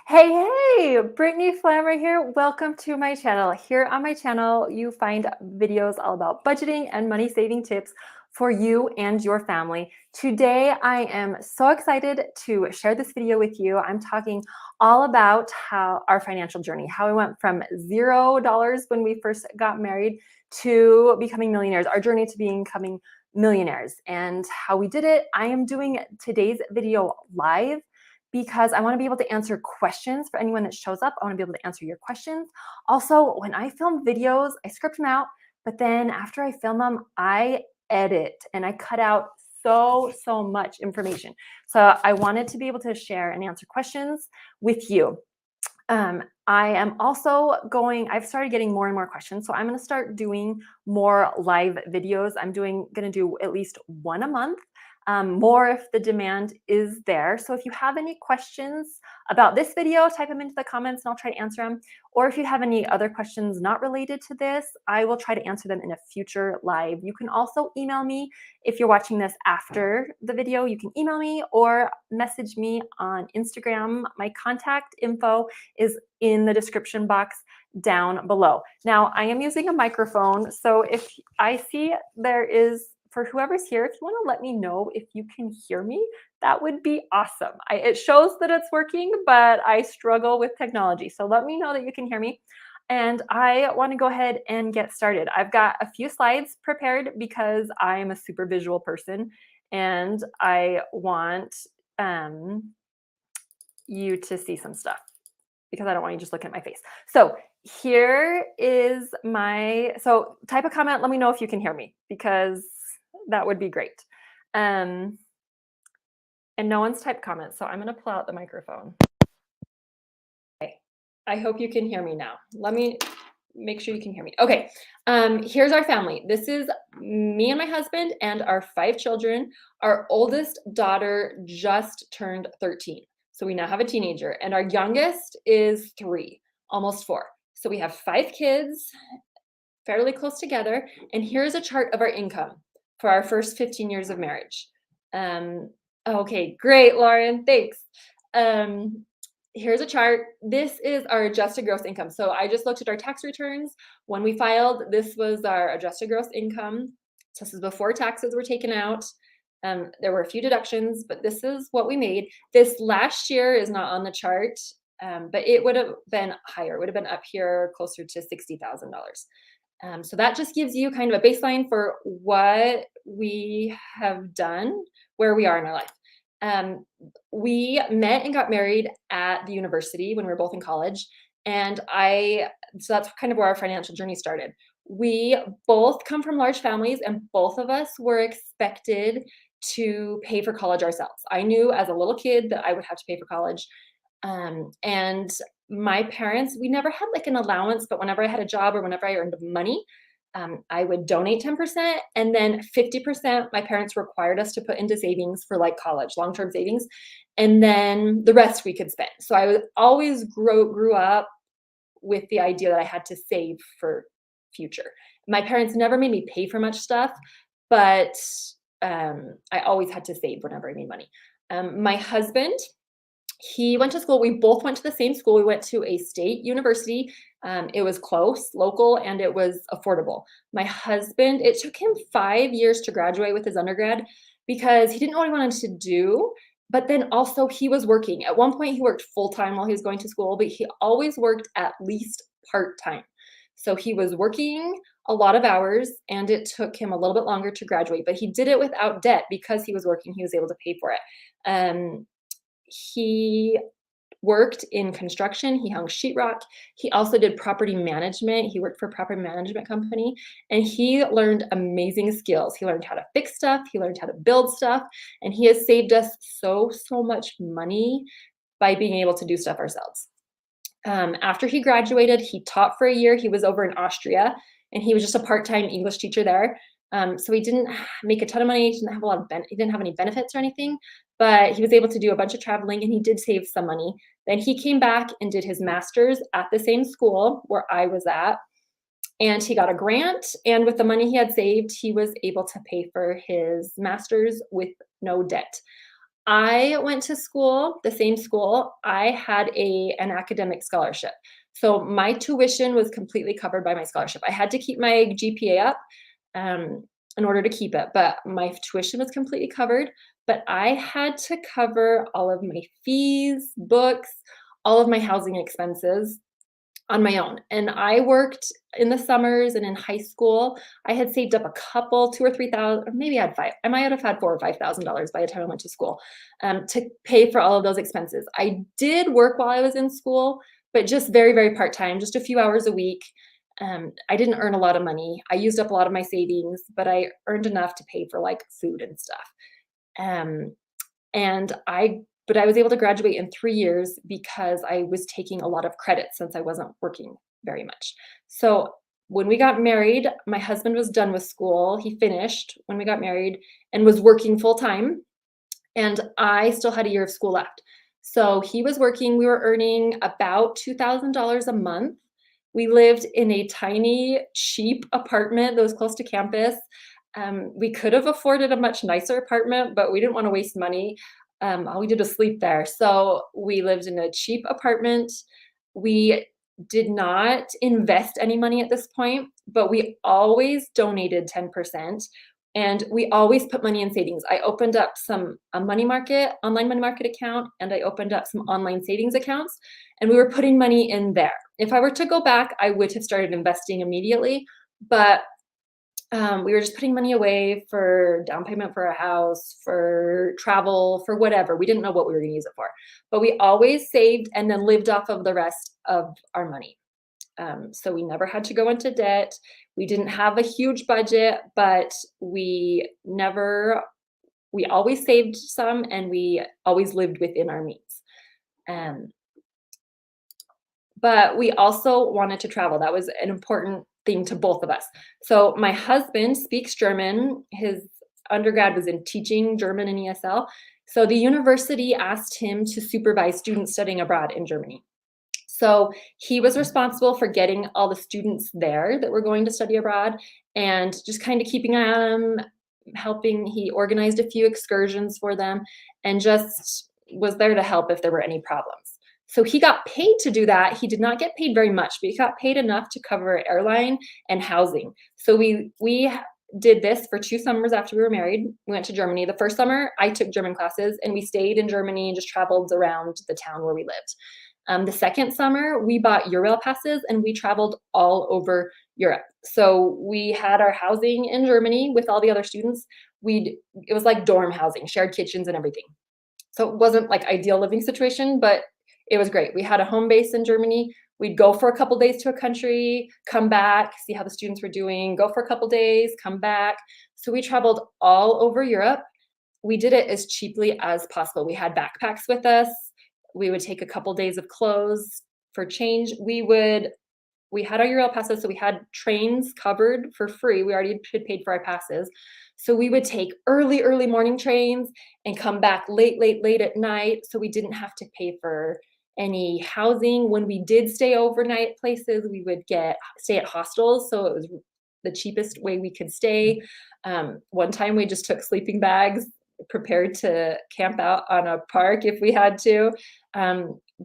Hey, Brittany Flammer here. Welcome to my channel. Here on my channel, you find videos all about budgeting and money saving tips for you and your family. Today, I am so excited to share this video with you. I'm talking all about how our financial journey, how we went from $0 when we first got married to becoming millionaires, our journey to becoming millionaires, and how we did it. I am doing today's video live because I want to be able to answer questions for anyone that shows up. I want to be able to answer your questions. Also, when I film videos, I script them out, but then after I film them, I edit and I cut out so much information. So I wanted to be able to share and answer questions with you. I am also I've started getting more and more questions. So I'm going to start doing more live videos. Going to do at least one a month, more if the demand is there. So if you have any questions about this video, type them into the comments and I'll try to answer them. Or if you have any other questions not related to this, I will try to answer them in a future live. You can also email me if you're watching this after the video. You can email me or message me on Instagram. My contact info is in the description box down below. Now, I am using a microphone, so if I see there is, for whoever's here, if you want to let me know if you can hear me, that would be awesome. It shows that it's working, but I struggle with technology. So let me know that you can hear me. And I want to go ahead and get started. I've got a few slides prepared because I'm a super visual person and I want you to see some stuff because I don't want you just looking at my face. So here is so type a comment. Let me know if you can hear me because that would be great. And no one's typed comments, so I'm going to pull out the microphone. Okay. I hope you can hear me now. Let me make sure you can hear me. Okay. Here's our family. This is me and my husband and our 5 children. Our oldest daughter just turned 13. So we now have a teenager, and our youngest is 3, almost 4. So we have 5 kids, fairly close together. And here's a chart of our income for our first 15 years of marriage. Okay, great, Lauren, thanks. Here's a chart. This is our adjusted gross income. So I just looked at our tax returns. When we filed, this was our adjusted gross income. So this is before taxes were taken out. There were a few deductions, but this is what we made. This last year is not on the chart, but it would have been higher. It would have been up here closer to $60,000. So that just gives you kind of a baseline for what we have done, where we are in our life. We met and got married at the university when we were both in college. And so that's kind of where our financial journey started. We both come from large families and both of us were expected to pay for college ourselves. I knew as a little kid that I would have to pay for college. And my parents, we never had like an allowance, but whenever I had a job or whenever I earned money, I would donate 10%, and then 50% my parents required us to put into savings for like college, long-term savings, and then the rest we could spend. So I always grew up with the idea that I had to save for future. My parents never made me pay for much stuff, but I always had to save whenever I made money. My husband, he went to school. We both went to the same school. We went to a state university. It was close, local, and it was affordable. My husband, it took him 5 years to graduate with his undergrad because he didn't know what he wanted to do. But then also he was working. At one point, he worked full-time while he was going to school, but he always worked at least part-time. So he was working a lot of hours, and it took him a little bit longer to graduate, but he did it without debt because he was working. He was able to pay for it. He worked in construction. He hung sheetrock. He also did property management. He worked for a property management company, and he learned amazing skills. He learned how to fix stuff. He learned how to build stuff, and he has saved us so much money by being able to do stuff ourselves. After he graduated, he taught for a year. He was over in Austria, and he was just a part-time English teacher there. So he didn't make a ton of money. He didn't have he didn't have any benefits or anything, but he was able to do a bunch of traveling, and he did save some money. Then he came back and did his master's at the same school where I was at, and he got a grant. And with the money he had saved, he was able to pay for his master's with no debt. I went to school, the same school. I had an academic scholarship. So my tuition was completely covered by my scholarship. I had to keep my GPA up um, in order to keep it, but my tuition was completely covered. But I had to cover all of my fees, books, all of my housing expenses on my own. And I worked in the summers and in high school. I had saved up a couple, 2 or 3,000, or maybe I had five. I might have had 4 or 5,000 dollars by the time I went to school to pay for all of those expenses. I did work while I was in school, but just very, very part time, just a few hours a week. I didn't earn a lot of money. I used up a lot of my savings, but I earned enough to pay for like food and stuff. Um, and I was able to graduate in 3 years because I was taking a lot of credit since I wasn't working very much. So, when we got married, my husband was done with school. He finished when we got married and was working full time, and I still had a year of school left. So, he was working, we were earning about $2,000 a month. We lived in a tiny, cheap apartment that was close to campus. We could have afforded a much nicer apartment, but we didn't want to waste money. All we did was sleep there. So we lived in a cheap apartment. We did not invest any money at this point, but we always donated 10%. And we always put money in savings. I opened up a money market, online money market account, and I opened up some online savings accounts, and we were putting money in there. If I were to go back, I would have started investing immediately, but we were just putting money away for down payment for a house, for travel, for whatever. We didn't know what we were going to use it for, but we always saved and then lived off of the rest of our money. So we never had to go into debt. We didn't have a huge budget, but we always saved some and we always lived within our means. Um, but we also wanted to travel. That was an important thing to both of us. So my husband speaks German. His undergrad was in teaching German and ESL. So the university asked him to supervise students studying abroad in Germany. So he was responsible for getting all the students there that were going to study abroad and just kind of keeping an eye on them, helping. He organized a few excursions for them and just was there to help if there were any problems. So he got paid to do that. He did not get paid very much, but he got paid enough to cover airline and housing. So we did this for 2 summers after we were married. We went to Germany. The first summer, I took German classes and we stayed in Germany and just traveled around the town where we lived. The second summer, we bought Eurail passes and we traveled all over Europe. So we had our housing in Germany with all the other students. It was like dorm housing, shared kitchens and everything. So it wasn't like ideal living situation, but it was great. We had a home base in Germany. We'd go for a couple days to a country, come back, see how the students were doing, go for a couple days, come back. So we traveled all over Europe. We did it as cheaply as possible. We had backpacks with us. We would take a couple days of clothes for change. We had our Eurail passes, so we had trains covered for free. We already had paid for our passes. So we would take early morning trains and come back late at night. So we didn't have to pay for any housing. When we did stay overnight places, we would stay at hostels. So it was the cheapest way we could stay. One time we just took sleeping bags, prepared to camp out on a park if we had to.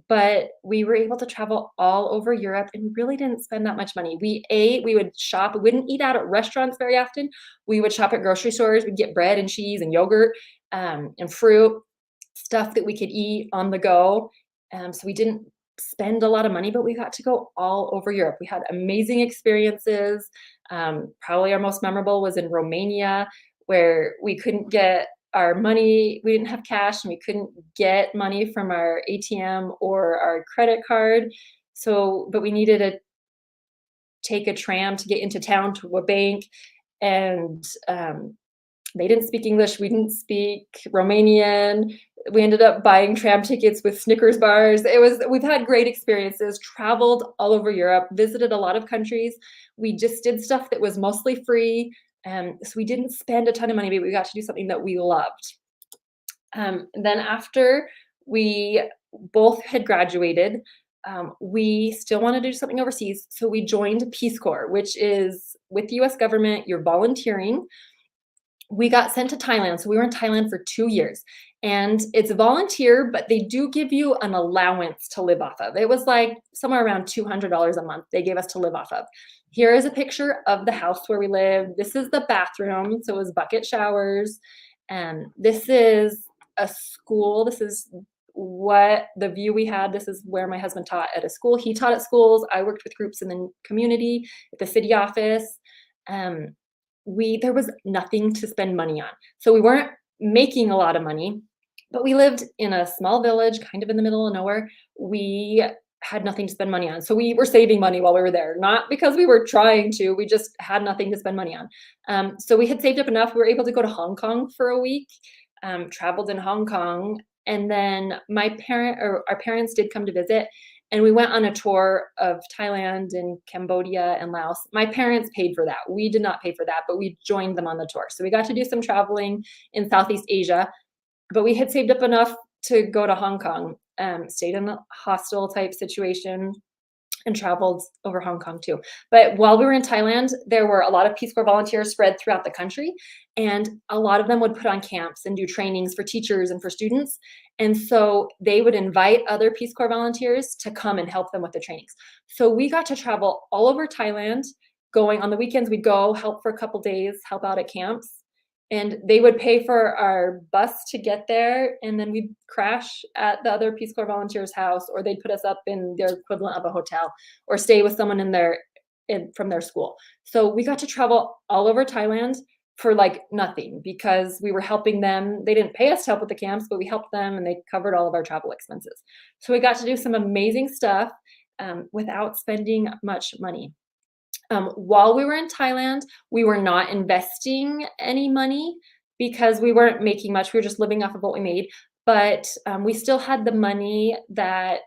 But we were able to travel all over Europe and really didn't spend that much money. We would shop. We wouldn't eat out at restaurants very often. We would shop at grocery stores. We'd get bread and cheese and yogurt and fruit, stuff that we could eat on the go. So we didn't spend a lot of money, but we got to go all over Europe. We had amazing experiences. Probably our most memorable was in Romania, where we couldn't get our money, we didn't have cash and we couldn't get money from our ATM or our credit card. But we needed to take a tram to get into town to a bank. And they didn't speak English. We didn't speak Romanian. We ended up buying tram tickets with Snickers bars. We've had great experiences, traveled all over Europe, visited a lot of countries. We just did stuff that was mostly free. So we didn't spend a ton of money, but we got to do something that we loved. Then after we both had graduated, we still wanted to do something overseas. So we joined Peace Corps, which is with the US government, you're volunteering. we got sent to Thailand. So we were in Thailand for 2 years, and it's volunteer, but they do give you an allowance to live off of. It was like somewhere around $200 a month they gave us to live off of. Here is a picture of the house where we lived. This is the bathroom, so it was bucket showers. And this is a school. This is what the view we had. This is where my husband taught at a school. He taught at schools. I worked with groups in the community, at the city office. Um, there was nothing to spend money on. So we weren't making a lot of money, but we lived in a small village, kind of in the middle of nowhere. We had nothing to spend money on. So we were saving money while we were there, not because we were trying to, we just had nothing to spend money on. So we had saved up enough. We were able to go to Hong Kong for a week, traveled in Hong Kong. And then our parents did come to visit, and we went on a tour of Thailand and Cambodia and Laos. My parents paid for that. We did not pay for that, but we joined them on the tour. So we got to do some traveling in Southeast Asia, but we had saved up enough to go to Hong Kong, stayed in a hostel type situation, and traveled over Hong Kong too. But while we were in Thailand, there were a lot of Peace Corps volunteers spread throughout the country, and a lot of them would put on camps and do trainings for teachers and for students. And so they would invite other Peace Corps volunteers to come and help them with the trainings. So we got to travel all over Thailand. Going on the weekends, we'd go help for a couple days, help out at camps, and they would pay for our bus to get there, and then we'd crash at the other Peace Corps volunteers' house, or they'd put us up in their equivalent of a hotel, or stay with someone from their school. So we got to travel all over Thailand for like nothing, because we were helping them. They didn't pay us to help with the camps, but we helped them, and they covered all of our travel expenses. So we got to do some amazing stuff without spending much money. While we were in Thailand, we were not investing any money because we weren't making much. We were just living off of what we made. But we still had the money that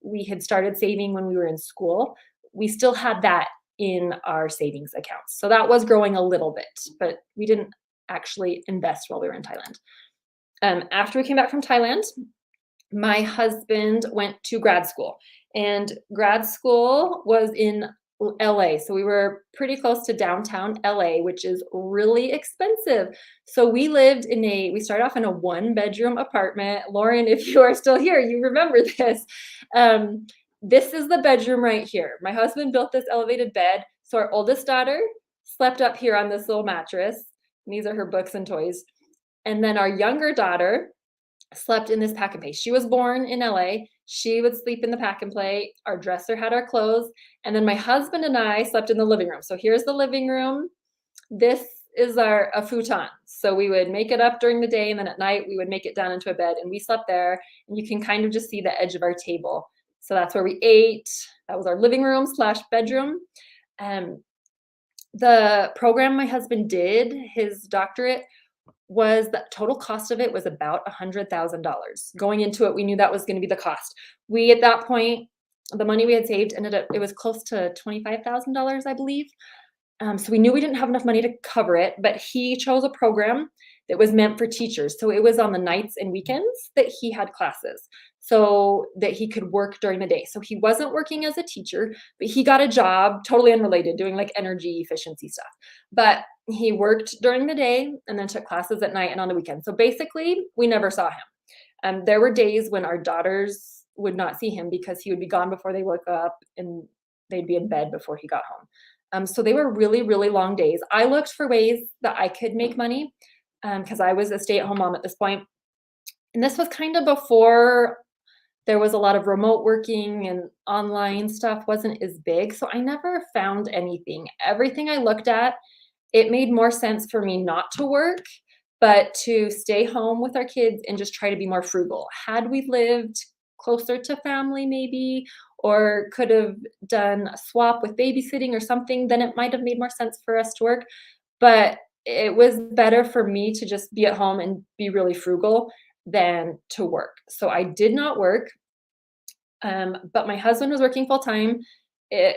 we had started saving when we were in school. We still had that in our savings accounts. So that was growing a little bit, but we didn't actually invest while we were in Thailand. After we came back from Thailand, my husband went to grad school, and grad school was in LA. So we were pretty close to downtown LA, which is really expensive. So we started off in a 1-bedroom apartment. Lauren, if you are still here, you remember this. This is the bedroom right here. My husband built this elevated bed. So our oldest daughter slept up here on this little mattress. And these are her books and toys. And then our younger daughter slept in this pack and play. She was born in LA. She would sleep in the pack and play. Our dresser had our clothes. And then my husband and I slept in the living room. So here's the living room. This is a futon. So we would make it up during the day, and then at night we would make it down into a bed, and we slept there. And you can kind of just see the edge of our table. So that's where we ate. That was our living room / bedroom. The program my husband did, his doctorate, the total cost of it was about $100,000. Going into it, we knew that was going to be the cost. We, at that point, the money we had saved it was close to $25,000, I believe. So we knew we didn't have enough money to cover it, but he chose a program that was meant for teachers. So it was on the nights and weekends that he had classes, so that he could work during the day. So he wasn't working as a teacher, but he got a job totally unrelated, doing like energy efficiency stuff. But he worked during the day and then took classes at night and on the weekend. So basically, we never saw him. There were days when our daughters would not see him because he would be gone before they woke up, and they'd be in bed before he got home. So they were really, really long days. I looked for ways that I could make money because I was a stay-at-home mom at this point. And this was kind of before there was a lot of remote working, and online stuff wasn't as big. So I never found anything. Everything I looked at, it made more sense for me not to work, but to stay home with our kids and just try to be more frugal. Had we lived closer to family maybe, or could have done a swap with babysitting or something, then it might have made more sense for us to work. But it was better for me to just be at home and be really frugal than to work. So I did not work, but my husband was working full time.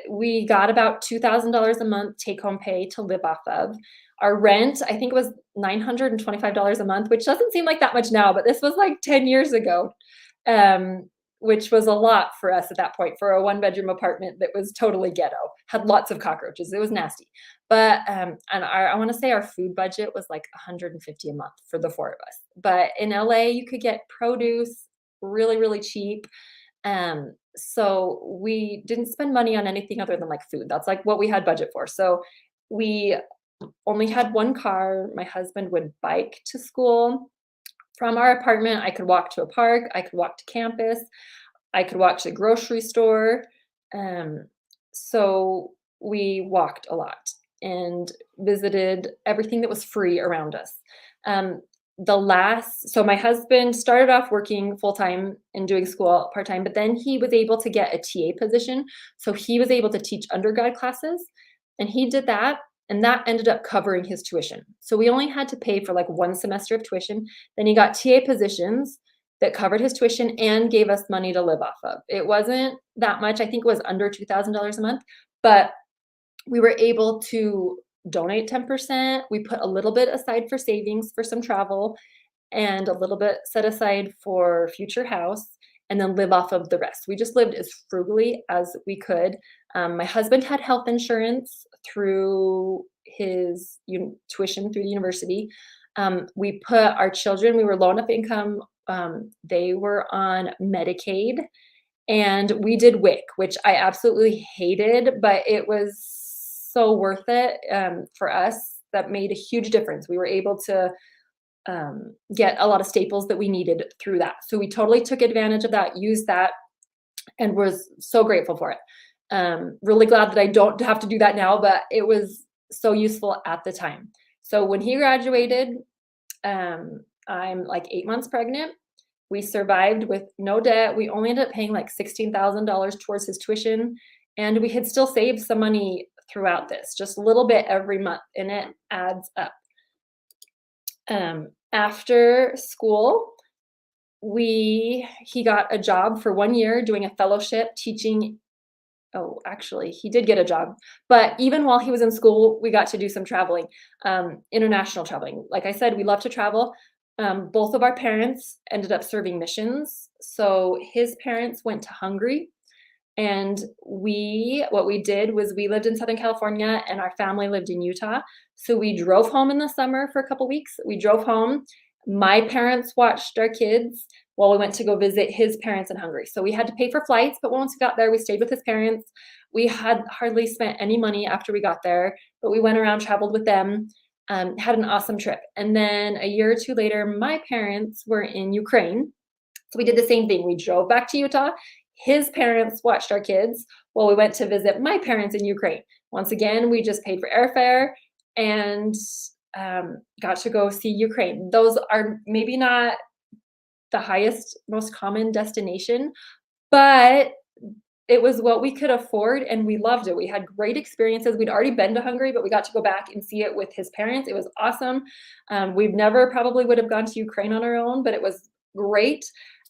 We got about $2,000 a month take-home pay to live off of. Our rent, I think it was $925 a month, which doesn't seem like that much now, but this was like 10 years ago, which was a lot for us at that point, for a 1-bedroom apartment that was totally ghetto, had lots of cockroaches. It was nasty. But, and I wanna say our food budget was like 150 a month for the 4 of us. But in LA, you could get produce really, really cheap. So we didn't spend money on anything other than, like, food. That's, like, what we had budget for. So we only had 1 car. My husband would bike to school. From our apartment, I could walk to a park, I could walk to campus, I could walk to the grocery store. Um, so we walked a lot and visited everything that was free around us. Um, so my husband started off working full time and doing school part time, but then he was able to get a TA position. So he was able to teach undergrad classes, and he did that. And that ended up covering his tuition. So we only had to pay for like 1 semester of tuition. Then he got TA positions that covered his tuition and gave us money to live off of. It wasn't that much. I think it was under $2,000 a month, but we were able to donate 10%. We put a little bit aside for savings for some travel and a little bit set aside for future house and then live off of the rest. We just lived as frugally as we could. My husband had health insurance through his tuition through the university. We put our children, we were low enough income. They were on Medicaid, and we did WIC, which I absolutely hated, but it was so worth it for us. That made a huge difference. We were able to get a lot of staples that we needed through that. So we totally took advantage of that, used that, and was so grateful for it. Really glad that I don't have to do that now, but it was so useful at the time. So when he graduated, I'm like 8 months pregnant. We survived with no debt. We only ended up paying like $16,000 towards his tuition, and we had still saved some money throughout this, just a little bit every month, and it adds up. After school, he got a job for 1 year doing a fellowship teaching. Oh, actually, he did get a job, but even while he was in school, we got to do some traveling, international traveling. Like I said, we love to travel. Both of our parents ended up serving missions. So his parents went to Hungary, and what we did was we lived in Southern California and our family lived in Utah. So we drove home in the summer for a couple weeks. We drove home. My parents watched our kids while we went to go visit his parents in Hungary. So we had to pay for flights, but once we got there, we stayed with his parents. We had hardly spent any money after we got there, but we went around, traveled with them, had an awesome trip. And then a year or two later, my parents were in Ukraine. So we did the same thing. We drove back to Utah. His parents watched our kids while we went to visit my parents in Ukraine. Once again, we just paid for airfare and got to go see Ukraine. Those are maybe not the highest, most common destination, but it was what we could afford and we loved it. We had great experiences. We'd already been to Hungary, but we got to go back and see it with his parents. It was awesome. We've never probably would have gone to Ukraine on our own, but it was great.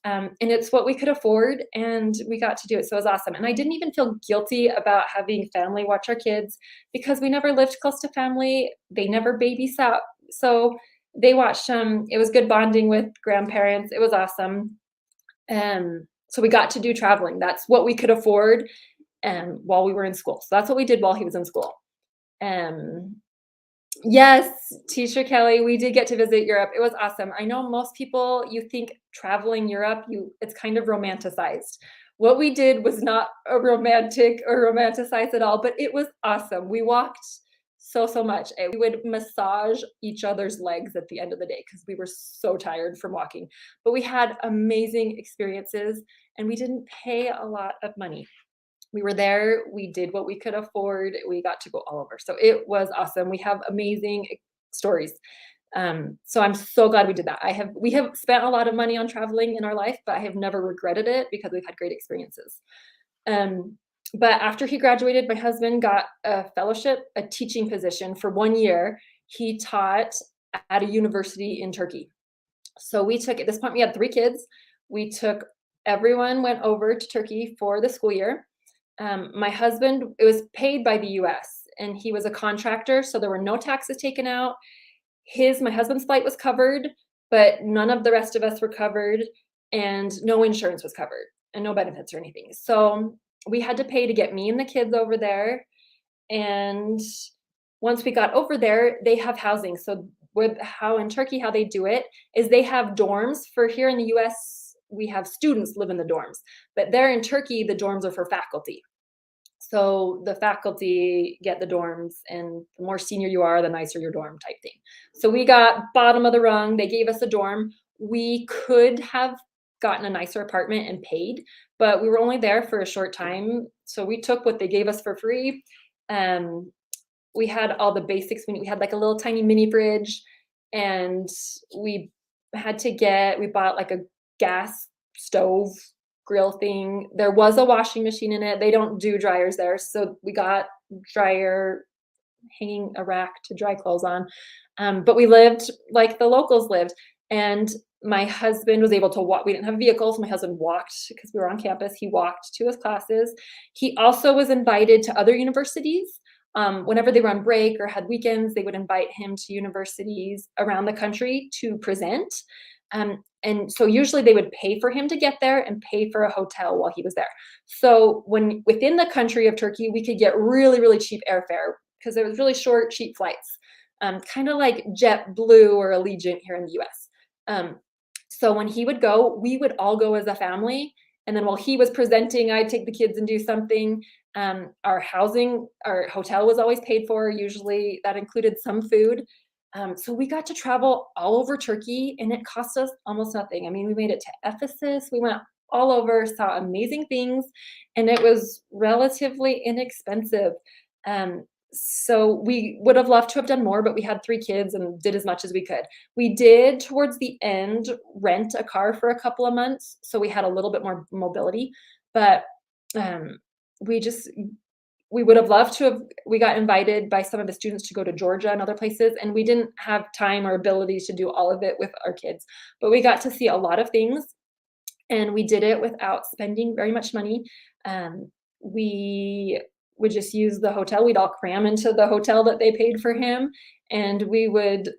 And it's what we could afford, and we got to do it. So it was awesome. And I didn't even feel guilty about having family watch our kids because we never lived close to family. They never babysat. So they watched them. It was good bonding with grandparents. It was awesome. So we got to do traveling. That's what we could afford while we were in school. So that's what we did while he was in school. Um, Yes, Teacher Kelly, we did get to visit Europe. It was awesome. I know most people, you think traveling Europe, it's kind of romanticized. What we did was not a romantic or romanticized at all, but it was awesome. We walked so much. And we would massage each other's legs at the end of the day because we were so tired from walking. But we had amazing experiences and we didn't pay a lot of money. We were there, we did what we could afford, we got to go all over. So it was awesome. We have amazing stories. So I'm so glad we did that. We have spent a lot of money on traveling in our life, but I have never regretted it because we've had great experiences. But after he graduated, my husband got a fellowship, a teaching position for 1 year. He taught at a university in Turkey. So we took, at this point, we had 3 kids. Everyone went over to Turkey for the school year. My husband, it was paid by the US and he was a contractor, so there were no taxes taken out. My husband's flight was covered, but none of the rest of us were covered and no insurance was covered and no benefits or anything. So we had to pay to get me and the kids over there. And once we got over there, they have housing. So with how in Turkey, how they do it is they have dorms. For here in the US, we have students live in the dorms, but there in Turkey, the dorms are for faculty. So the faculty get the dorms, and the more senior you are, the nicer your dorm type thing. So we got bottom of the rung. They gave us a dorm. We could have gotten a nicer apartment and paid, but we were only there for a short time. So we took what they gave us for free. Um, we had all the basics. We had like a little tiny mini fridge, and we we bought like a gas stove grill thing. There was a washing machine in it. They don't do dryers there. So we got dryer, hanging a rack to dry clothes on. But we lived like the locals lived. And my husband was able to walk. We didn't have vehicles. My husband walked because we were on campus. He walked to his classes. He also was invited to other universities. Whenever they were on break or had weekends, they would invite him to universities around the country to present. And so usually they would pay for him to get there and pay for a hotel while he was there. So when within the country of Turkey, we could get really, really cheap airfare because there was really short, cheap flights, kind of like JetBlue or Allegiant here in the US. So when he would go, we would all go as a family. And then while he was presenting, I'd take the kids and do something. Our hotel was always paid for. Usually that included some food. So we got to travel all over Turkey, and it cost us almost nothing. I mean, we made it to Ephesus. We went all over, saw amazing things, and it was relatively inexpensive. So we would have loved to have done more, but we had 3 kids and did as much as we could. We did, towards the end, rent a car for a couple of months, so we had a little bit more mobility, but, um, we just we would have loved to have we got invited by some of the students to go to Georgia and other places, and we didn't have time or abilities to do all of it with our kids, but we got to see a lot of things, and we did it without spending very much money. We would just use the hotel. We'd all cram into the hotel that they paid for him, and we would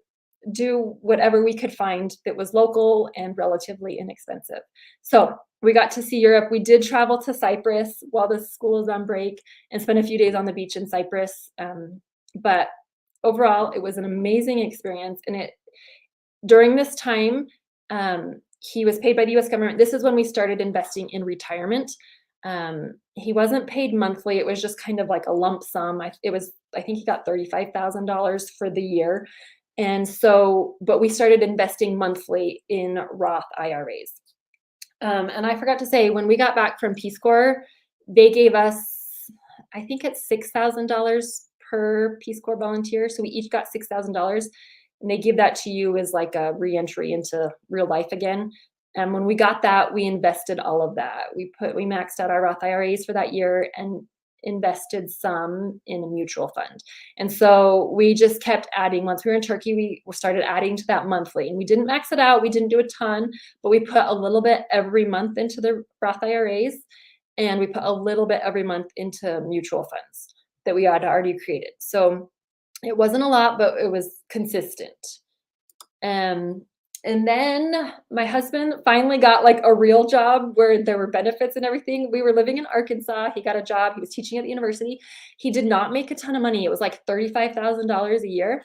do whatever we could find that was local and relatively inexpensive. So we got to see Europe. We did travel to Cyprus while the school was on break and spend a few days on the beach in Cyprus. But overall, it was an amazing experience. And it during this time, he was paid by the US government. This is when we started investing in retirement. He wasn't paid monthly. It was just kind of like a lump sum. I think he got $35,000 for the year. And so, but we started investing monthly in Roth IRAs. And I forgot to say, when we got back from Peace Corps, they gave us, I think it's $6,000 per Peace Corps volunteer. So we each got $6,000, and they give that to you as like a reentry into real life again. And when we got that, we invested all of that. We maxed out our Roth IRAs for that year and invested some in a mutual fund. And so we just kept adding. Once we were in Turkey, we started adding to that monthly, and we didn't max it out. We didn't do a ton, but we put a little bit every month into the Roth IRAs, and we put a little bit every month into mutual funds that we had already created. So it wasn't a lot, but it was consistent. And then my husband finally got like a real job where there were benefits and everything. We were living in Arkansas. He got a job. He was teaching at the university. He did not make a ton of money. It was like $35,000 a year,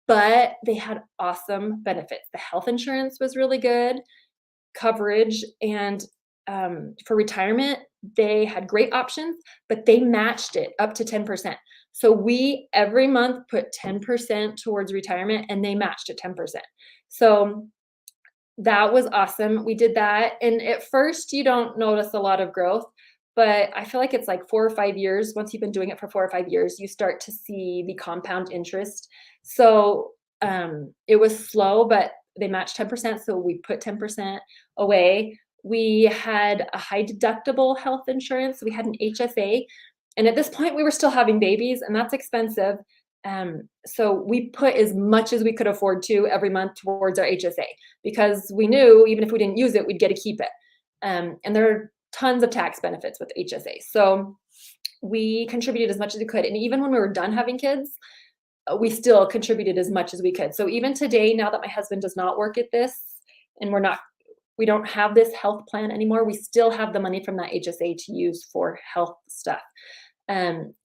but they had awesome benefits. The health insurance was really good, coverage, and for retirement, they had great options, but they matched it up to 10%. So we every month put 10% towards retirement, and they matched at 10%. So that was awesome. We did that, and at first, you don't notice a lot of growth, but I feel like it's like 4 or 5 years. Once you've been doing it for 4 or 5 years, you start to see the compound interest. So, it was slow, but they matched 10%, so we put 10% away. We had a high deductible health insurance. We had an HSA, and at this point, we were still having babies, and that's expensive. So we put as much as we could afford to every month towards our HSA because we knew even if we didn't use it, we'd get to keep it. And there are tons of tax benefits with HSA. So we contributed as much as we could. And even when we were done having kids, we still contributed as much as we could. So even today, now that my husband does not work at this and we don't have this health plan anymore, we still have the money from that HSA to use for health stuff.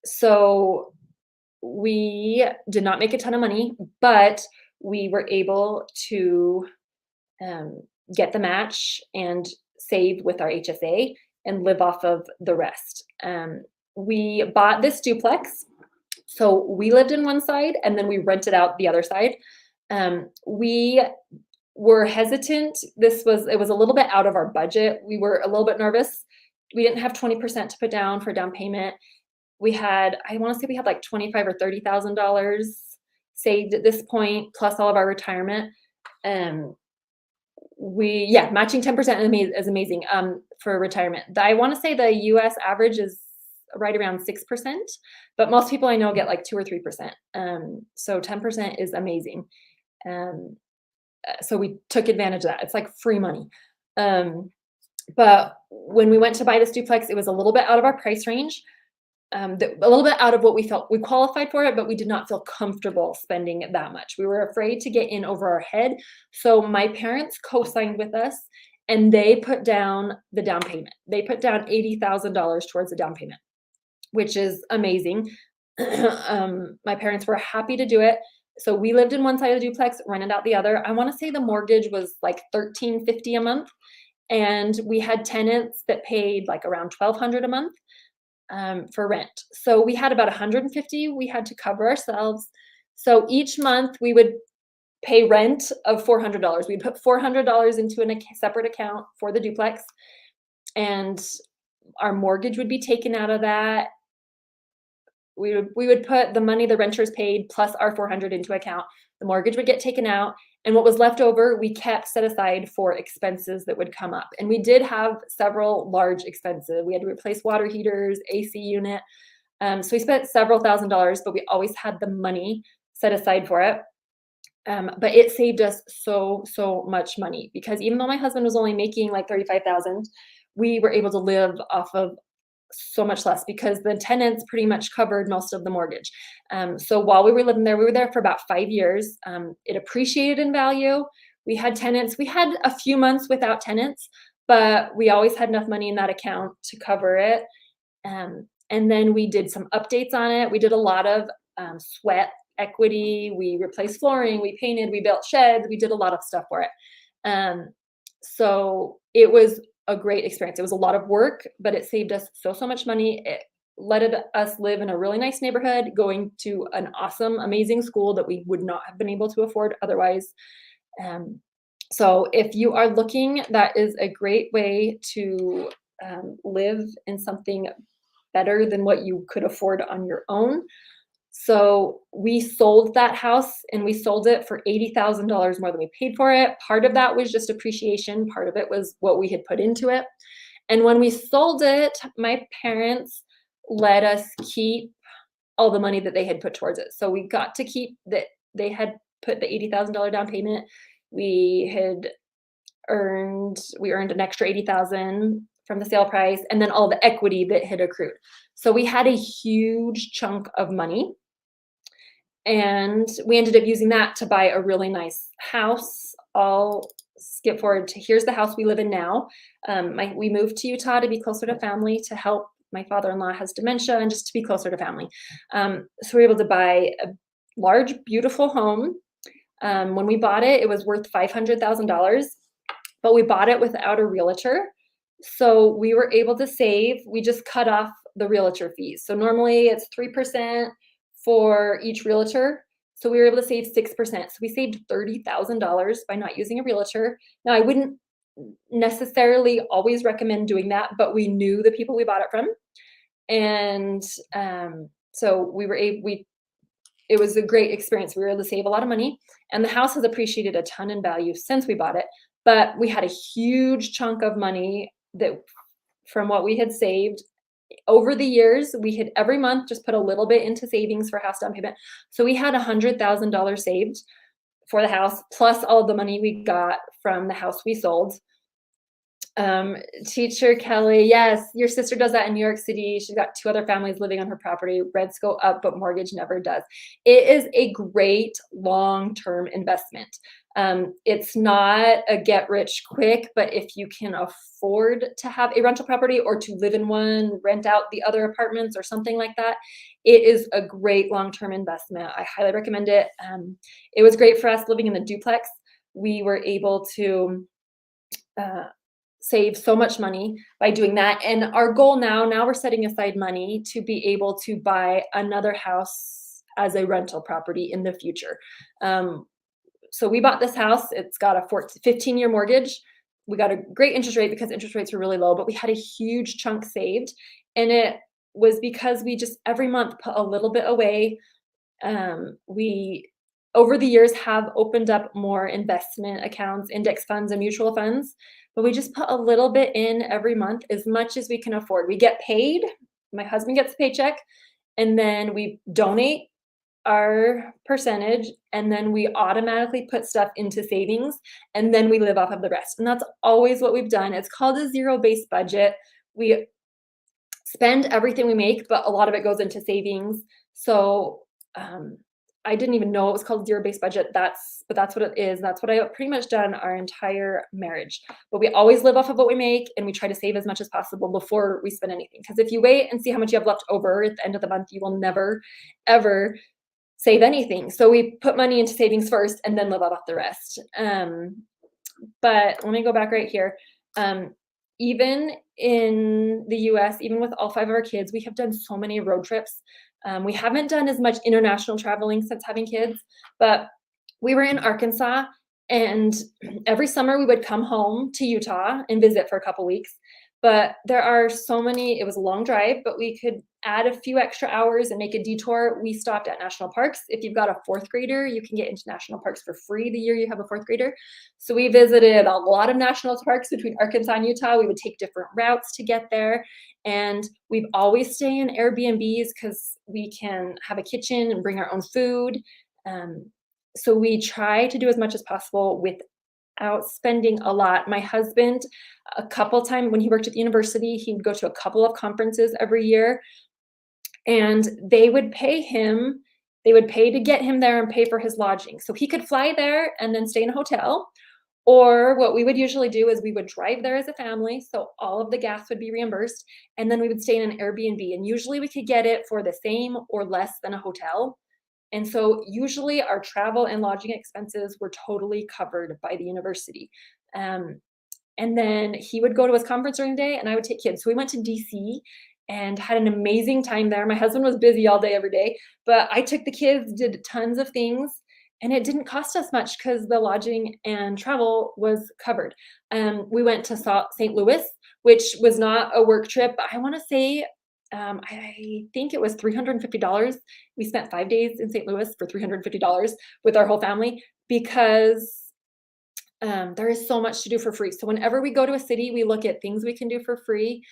So we did not make a ton of money, but we were able to um, get the match and save with our HSA and live off of the rest. We bought this duplex. So we lived in one side and then we rented out the other side. We were hesitant. It was a little bit out of our budget. We were a little bit nervous. We didn't have 20% to put down for down payment. I want to say we had like 25 or $30,000 saved at this point, plus all of our retirement. Um, matching 10% is amazing for retirement. I want to say the US average is right around 6%, but most people I know get like 2 or 3%. So 10% is amazing. So we took advantage of that. It's like free money. But when we went to buy this duplex, it was a little bit out of our price range. A little bit out of what we felt we qualified for it, but we did not feel comfortable spending that much. We were afraid to get in over our head. So my parents co-signed with us and they put down the down payment. They put down $80,000 towards the down payment, which is amazing. My parents were happy to do it. So we lived in one side of the duplex, rented out the other. I want to say the mortgage was like $1,350 a month. And we had tenants that paid like around $1,200 a month for rent. So we had about $150 we had to cover ourselves. So each month we would pay rent of $400. We'd put $400 into a separate account for the duplex, and our mortgage would be taken out of that. We would put the money the renters paid plus our $400 into account. The mortgage would get taken out, and what was left over, we kept set aside for expenses that would come up. And we did have several large expenses. We had to replace water heaters, AC unit. So we spent several $1,000s, but we always had the money set aside for it. But it saved us so much money, because even though my husband was only making like $35,000, we were able to live off of so much less because the tenants pretty much covered most of the mortgage. So while we were living there, we were there for about 5 years. It appreciated in value. We had tenants. We had a few months without tenants, but we always had enough money in that account to cover it. And then we did some updates on it. We did a lot of sweat equity. We replaced flooring. We painted. We built sheds. We did a lot of stuff for it. So it was a great experience. It was a lot of work, but it saved us so much money. It let us live in a really nice neighborhood, going to an awesome, amazing school that we would not have been able to afford otherwise. So if you are looking, that is a great way to live in something better than what you could afford on your own. So we sold that house, and we sold it for $80,000 more than we paid for it. Part of that was just appreciation. Part of it was what we had put into it. And when we sold it, my parents let us keep all the money that they had put towards it. So we got to keep that. They had put the $80,000 down payment. We earned an extra $80,000 from the sale price, and then all the equity that had accrued. So we had a huge chunk of money, and we ended up using that to buy a really nice house. I'll skip forward to here's the house we live in now. We moved to Utah to be closer to family, to help. My father-in-law has dementia, and just to be closer to family. So we were able to buy a large, beautiful home. When we bought it, it was worth $500,000, but we bought it without a realtor. So we were able to save. We just cut off the realtor fees. So normally it's 3% for each realtor. So we were able to save 6%. So we saved $30,000 by not using a realtor. Now, I wouldn't necessarily always recommend doing that, but we knew the people we bought it from. And so it was a great experience. We were able to save a lot of money, and the house has appreciated a ton in value since we bought it. But we had a huge chunk of money that from what we had saved over the years. We had every month just put a little bit into savings for house down payment. So we had $100,000 saved for the house, plus all of the money we got from the house we sold. Teacher Kelly, yes, your sister does that in New York City. She's got 2 other families living on her property. Rents go up, but mortgage never does. It is a great long-term investment. It's not a get rich quick, but if you can afford to have a rental property or to live in one, rent out the other apartments or something like that, it is a great long-term investment. I highly recommend it. It was great for us living in the duplex. We were able to uh, save so much money by doing that. And our goal now we're setting aside money to be able to buy another house as a rental property in the future. Um, so we bought this house. It's got a 15-year mortgage. We got a great interest rate because interest rates were really low, but we had a huge chunk saved. And it was because we just every month put a little bit away. We over the years have opened up more investment accounts, index funds, and mutual funds, but we just put a little bit in every month, as much as we can afford. We get paid. My husband gets a paycheck, and then we donate our percentage, and then we automatically put stuff into savings, and then we live off of the rest. And that's always what we've done. It's called a zero-based budget. We spend everything we make, but a lot of it goes into savings. So I didn't even know it was called zero-based budget. But that's what it is. That's what I pretty much done our entire marriage. But we always live off of what we make, and we try to save as much as possible before we spend anything. Because if you wait and see how much you have left over at the end of the month, you will never, ever save anything. So we put money into savings first and then live off the rest. But let me go back right here. Even in the US, even with all 5 of our kids, we have done so many road trips. We haven't done as much international traveling since having kids, but we were in Arkansas, and every summer we would come home to Utah and visit for a couple weeks. But there are so many, it was a long drive, but we could add a few extra hours and make a detour. We stopped at national parks. If you've got a 4th grader, you can get into national parks for free the year you have a 4th grader. So we visited a lot of national parks between Arkansas and Utah. We would take different routes to get there. And we've always stay in Airbnbs because we can have a kitchen and bring our own food. So we try to do as much as possible without spending a lot. My husband, a couple times when he worked at the university, he would go to a couple of conferences every year, and they would pay to get him there and pay for his lodging. So he could fly there and then stay in a hotel. Or what we would usually do is we would drive there as a family, so all of the gas would be reimbursed, and then we would stay in an Airbnb. And usually we could get it for the same or less than a hotel. And so usually our travel and lodging expenses were totally covered by the university. And then he would go to his conference during the day, and I would take kids. So we went to DC and had an amazing time there. My husband was busy all day, every day, but I took the kids, did tons of things, and it didn't cost us much because the lodging and travel was covered. We went to St. Louis, which was not a work trip. I want to say, I think it was $350. We spent 5 days in St. Louis for $350 with our whole family because there is so much to do for free. So whenever we go to a city, we look at things we can do for free,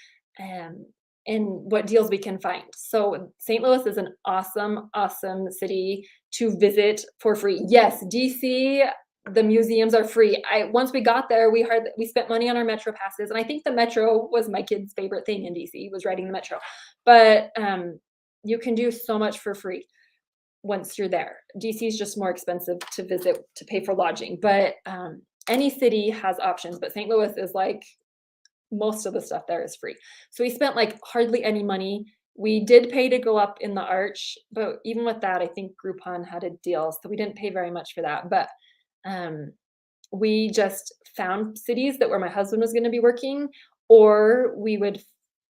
and what deals we can find. So St. Louis is an awesome, awesome city to visit for free. Yes, DC, the museums are free. Once we got there, we spent money on our metro passes, and I think the metro was my kid's favorite thing in DC, was riding the metro. But you can do so much for free once you're there. DC is just more expensive to visit, to pay for lodging, but any city has options. But St. Louis is like, most of the stuff there is free. So we spent like hardly any money. We did pay to go up in the arch, but even with that, I think Groupon had a deal, so we didn't pay very much for that. But we just found cities that where my husband was going to be working, or we would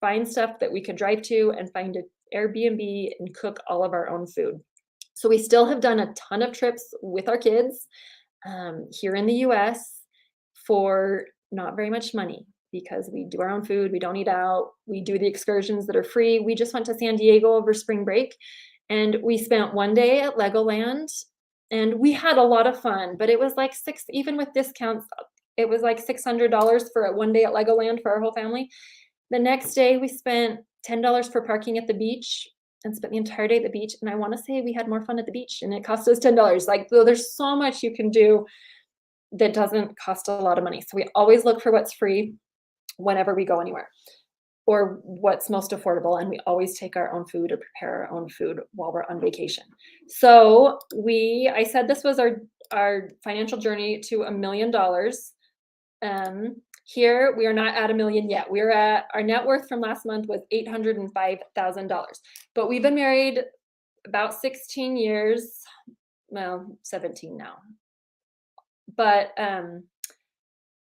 find stuff that we could drive to and find an Airbnb and cook all of our own food. So we still have done a ton of trips with our kids here in the US for not very much money, because we do our own food, we don't eat out, we do the excursions that are free. We just went to San Diego over spring break, and we spent 1 day at Legoland, and we had a lot of fun, but it was like even with discounts, it was like $600 for a 1 day at Legoland for our whole family. The next day we spent $10 for parking at the beach and spent the entire day at the beach. And I want to say we had more fun at the beach, and it cost us $10. Like, there's so much you can do that doesn't cost a lot of money. So we always look for what's free whenever we go anywhere, or what's most affordable. And we always take our own food or prepare our own food while we're on vacation. So I said this was our financial journey to $1 million. Here we are not at 1 million yet. We're at, our net worth from last month was $805,000, but we've been married about 16 years, well, 17 now. But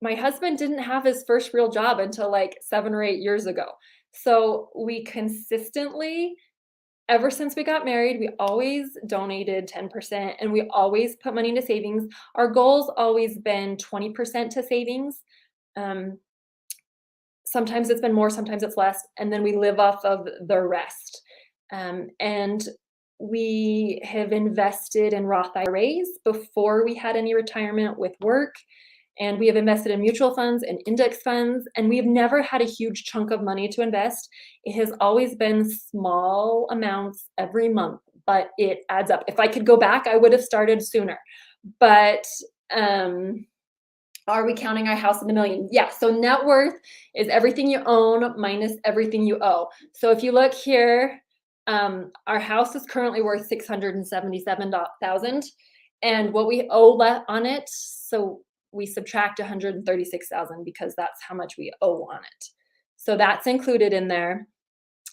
my husband didn't have his first real job until like 7 or 8 years ago. So we consistently, ever since we got married, we always donated 10% and we always put money into savings. Our goal's always been 20% to savings. Sometimes it's been more, sometimes it's less, and then we live off of the rest. And we have invested in Roth IRAs before we had any retirement with work. And we have invested in mutual funds and index funds, and we've never had a huge chunk of money to invest. It has always been small amounts every month, but it adds up. If I could go back, I would have started sooner. But are we counting our house in the million? Yeah, so net worth is everything you own minus everything you owe. So if you look here, our house is currently worth $677,000, and what we owe on it, so we subtract 136,000 because that's how much we owe on it. So that's included in there.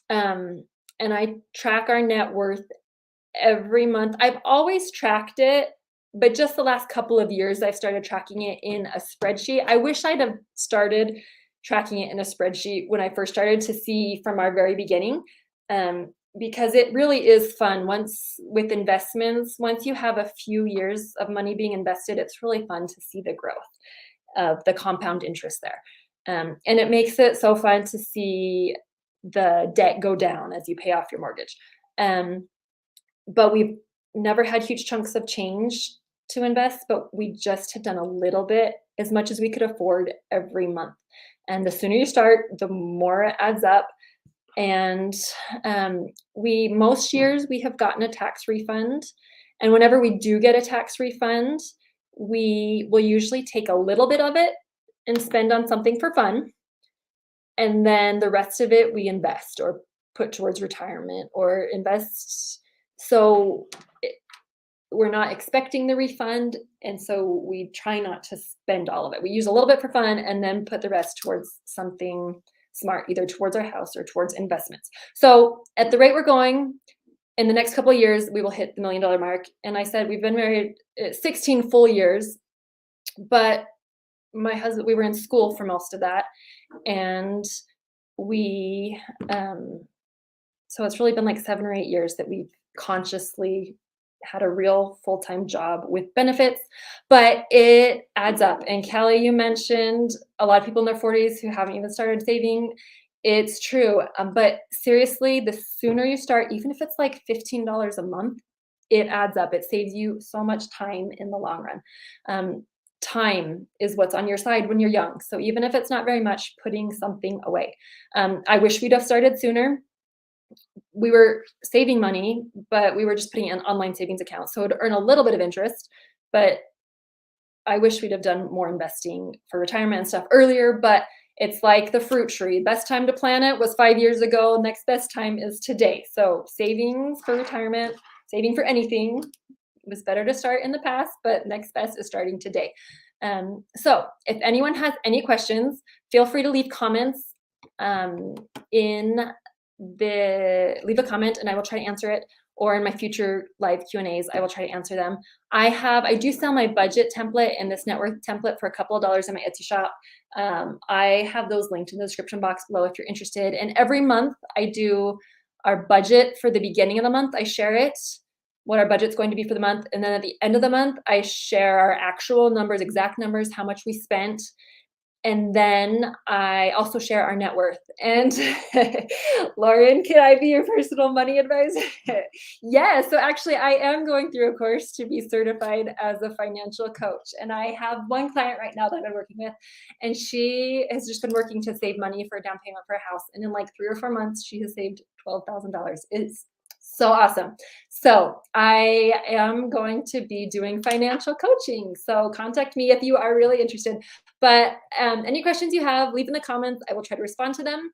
And I track our net worth every month. I've always tracked it, but just the last couple of years, I've started tracking it in a spreadsheet. I wish I'd have started tracking it in a spreadsheet when I first started to see from our very beginning. Because it really is fun with investments. Once you have a few years of money being invested, it's really fun to see the growth of the compound interest there. And it makes it so fun to see the debt go down as you pay off your mortgage. But we've never had huge chunks of change to invest, but we just have done a little bit, as much as we could afford every month. And the sooner you start, the more it adds up. And most years we have gotten a tax refund. And whenever we do get a tax refund, we will usually take a little bit of it and spend on something for fun. And then the rest of it we invest or put towards retirement or invest. So we're not expecting the refund. And so we try not to spend all of it. We use a little bit for fun and then put the rest towards something smart, either towards our house or towards investments. So at the rate we're going, in the next couple of years, we will hit the $1 million mark. And I said, we've been married 16 full years, but my husband, we were in school for most of that. And so it's really been like 7 or 8 years that we've consciously had a real full-time job with benefits, but it adds up. And Kelly, you mentioned a lot of people in their 40s who haven't even started saving. It's true. But seriously, the sooner you start, even if it's like $15 a month, it adds up. It saves you so much time in the long run. Time is what's on your side when you're young. So even if it's not very much, putting something away. I wish we'd have started sooner. We were saving money, but we were just putting in online savings accounts. So it would earn a little bit of interest, but I wish we'd have done more investing for retirement and stuff earlier. But it's like the fruit tree. Best time to plant it was 5 years ago. Next best time is today. So savings for retirement, saving for anything, it was better to start in the past, but next best is starting today. So if anyone has any questions, feel free to leave comments leave a comment and I will try to answer it, or in my future live Q&As, I will try to answer them. I do sell my budget template and this net worth template for a couple of dollars in my Etsy shop. I have those linked in the description box below if you're interested. And every month I do our budget for the beginning of the month. I share it, what our budget's going to be for the month. And then at the end of the month, I share our actual numbers, exact numbers, how much we spent. And then I also share our net worth. And Lauren, can I be your personal money advisor? Yes. So actually, I am going through a course to be certified as a financial coach. And I have one client right now that I've been working with, and she has just been working to save money for a down payment for a house. And in like 3 or 4 months, she has saved $12,000. It's so awesome. So I am going to be doing financial coaching. So contact me if you are really interested. But any questions you have, leave in the comments. I will try to respond to them,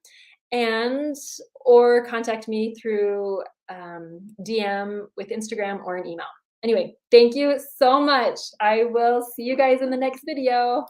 or contact me through DM with Instagram or an email. Anyway, thank you so much. I will see you guys in the next video.